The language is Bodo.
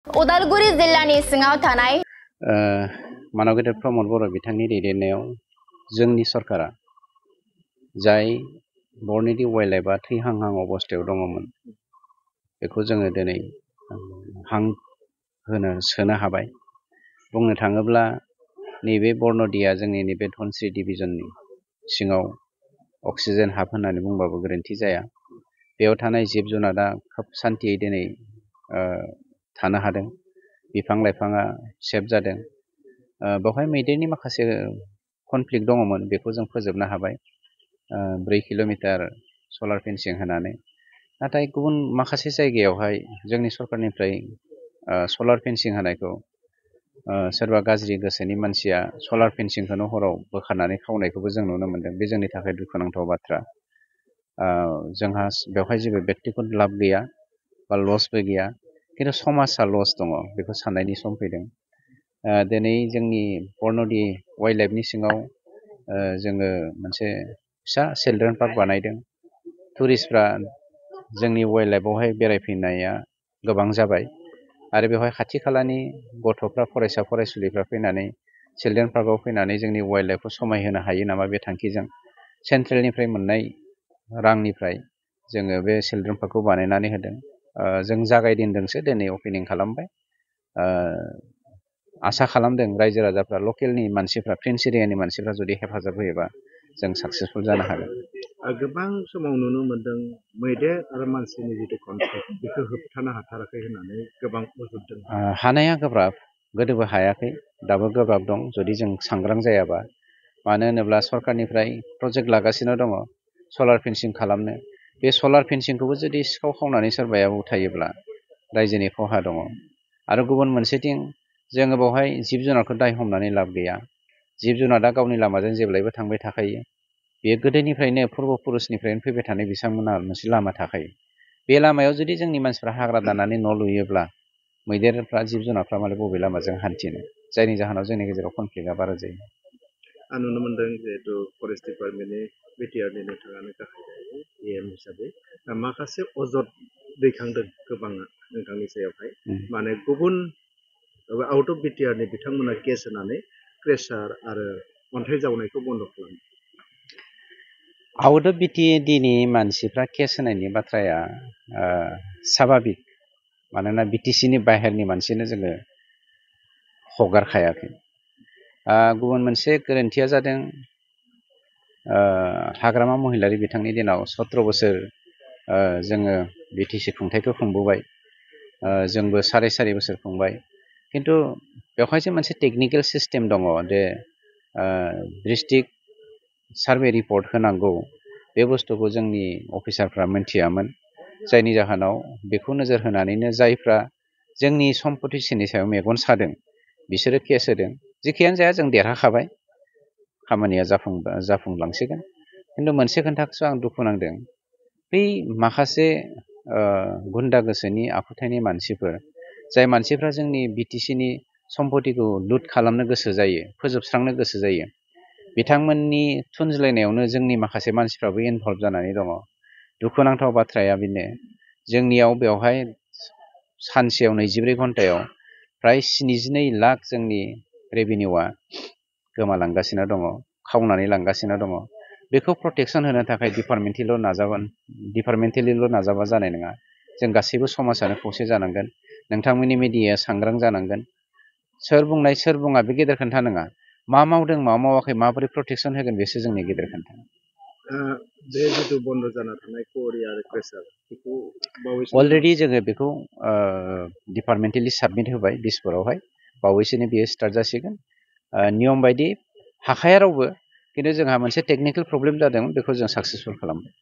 उदालगुरि जिल्लानि सिङाव थानाय मानव गेदेर प्रमद बर' बिथांनि दैदेननायाव जोंनि सरकारा जाय बरनिधि वाइल्ड लाइफआ थैहांहां अबस्थायाव दङमोन बेखौ जोङो दिनै हां होनो सोनो हाबाय। बुंनो थाङोब्ला नैबे बरन'दिया जोंनि नैबे धनस्री डिभिजननि सिङाव अक्सिजेन हाब होननानै बुंबाबो गोरोन्थि जाया। बेयाव थानाय जिब जुनारा खोब सान्थियै दिनै थानो हादों। बिफां लाइफाङा सेभ जादों। बेवहाय मैदेरनि माखासे कनफ्लिक्ट दङमोन, बेखौ जों फोजोबनो हाबाय 3 किल'मिटार सलार फेन्सिं होनानै। नाथाय गुबुन माखासे जायगायावहाय जोंनि सरकारनिफ्राय सलार फेन्सिं होनायखौ सोरबा गाज्रि गोसोनि मानसिया सलार फेन्सिंखौनो हराव बोखारनानै खावनायखौबो जों नुनो मोन्दों। बे जोंनि थाखाय दुखुनांथाव बाथ्रा। जोंहा बेवहाय जेबो बेक्तिगत लाब गैया बा लसबो गैया, खिन्थु समाजा लस दङ, बेखौ साननायनि सम फैदों। दिनै जोंनि बरन'दि वाइल्ड लाइफनि सिङाव जोङो मोनसे फिसा चिलड्रेन पार्क बानायदों। टुरिस्टफ्रा जोंनि वाइल्ड लाइफआवहाय बेरायफैनाया गोबां जाबाय आरो बेवहाय खाथि खालानि गथ'फ्रा फरायसा फरायसुलिफ्रा फैनानै चिलड्रेन पार्कआव फैनानै जोंनि वाइल्ड लाइफखौ समायहोनो हायो नामा बे थांखिजों सेन्ट्रेलनिफ्राय मोननाय रांनिफ्राय जोङो बे चिलड्रेन पार्कखौ बानायनानै होदों। जों जागायजेनदोंसो, दिनै अपेनिं खालामबाय। आसा खालामदों रायजो राजाफ्रा, लकेलनि मानसिफ्रा, प्रिन्स एरियानि मानसिफ्रा जुदि हेफाजाब होयोबा जों साक्सेसफुल जानो हागोन। गोबां समाव नुनो मोन्दों मैदेर आरो मानसिनि जिथु कनफ्लिक्ट बेखौ होबथानो हाथाराखै होननानै गोबां बुंदों। हानाया गोब्राब, गोदोबो हायाखै, दाबो गोब्राब दं जुदि जों सांग्रां जायाबा। मानो होनोब्ला सरकारनिफ्राय प्रजेक्ट लागासिनो दङ सलार फेन्सिं खालामनो। बे सलार फेन्सिंखौबो जुदि सिखाव खावनानै सोरबाया उथायोब्ला रायजोनि खहा दङ। आरो गुबुन मोनसेथिं जोङो बेवहाय जिब जुनारखौ दाय हमनानै लाब गैया। जिब जुनारा गावनि लामाजों जेब्लायबो थांबाय थाखायो। बेयो गोदोनिफ्रायनो पुर्ब पुरुषनिफ्रायनो फैबाय थानाय बिथांमोनहा मोनसे लामा थाखायो। बे लामायाव जुदि जोंनि मानसिफ्रा हाग्रा दानानै न' लुयोब्ला मैदेरफ्रा, जिब जुनारफ्रा माने बबे लामाजों हान्थिनो, जायनि जाहोनाव जोंनि गेजेराव कनफ्लिक्टआ बारा जायो। आं नुनो मोन्दों जिहेतु फरेस्ट डिपार्टमेन्टनि बिटिआरनि नोंथाङानो गाहाय एएम हिसाबै माखासे अजद दैखांदों गोबाङा नोंथांनि सायावहाय। माने गुबुन आउट अफ बिटिआरनि बिथांमोना केस होनानै क्रेसार आरो अन्थाइ जावनायखौ बन्द' खालामो। आउट अफ बिटिएडिनि मानसिफ्रा केस होनायनि बाथ्राया साभाबिक। मानोना बिटिसिनि बाहेरनि मानसिनो जोङो हगारखायाखै। गुबुन मोनसे गोरोन्थिया जादों, हाग्रामा महिलारि बिथांनि दिनाव 17 बोसोर जोङो बिटिसि खुंथायखौ खुंबोबाय। जोंबो साराय बोसोर खुंबाय। खिन्थु बेवहायसो मोनसे टेकनिकेल सिस्टेम दङ जे डिस्ट्रिक्ट सार्भे रिपर्ट होनांगौ। बे बुस्थुखौ जोंनि अफिसारफ्रा मिन्थियामोन, जायनि जाहोनाव बेखौ नोजोर होनानैनो जायफ्रा जोंनि सम्पतिसिनि सायाव मेगन सादों बिसोरो केस होदों। जेखियानो जाया जों देरहाखाबाय, खामानिया जाफुंलांसिगोन। खिन्थु मोनसे खोन्थाखौसो आं दुखु नांदों, बै माखासे गुन्दा गोसोनि आखुथायनि मानसिफोर, जाय मानसिफ्रा जोंनि बिटिसिनि सम्पतिखौ लुट खालामनो गोसो जायो, फोजोबस्रांनो गोसो जायो, बिथांमोननि थुनज्लायनायावनो जोंनि माखासे मानसिफ्राबो इनभल्भ जानानै दङ। दुखुनांथाव बाथ्राया बेनो, जोंनियाव बेवहाय सानसेयाव 24 घन्टायाव फ्राय 72 लाख जोंनि रेभिनिउआ गोमालांगासिनो दङ, खावनानै लांगासिनो दङ। बेखौ प्रटेकसन होनो थाखाय डिपार्टमेन्टेलिल' नाजाबा जानाय नङा। जों गासैबो समाजानो खौसे जानांगोन। नोंथांमोननि मिडियाया सांग्रां जानांगोन। सोर बुंनाय सोर बुङा बे गेदेर खोन्था नङा। मा मावदों मा मावाखै, माबोरै प्रटेकसन होगोन, बेसो जोंनि गेदेर खोन्था। बे जिथु बन्द' जाना थानाय क'रि आरो क्रेसार बेखौ अलरेडि जोङो बेखौ डिपार्टमेन्टेलि साबमिट होबाय दिसपुरावहाय। बावैसोनो बियो स्टार्ट जासिगोन। नियम बायदि हाखाया रावबो, खिन्थु जोंहा मोनसे टेकनिकेल प्रब्लेम जादों, बेखौ जों साक्सेसफुल खालामबाय।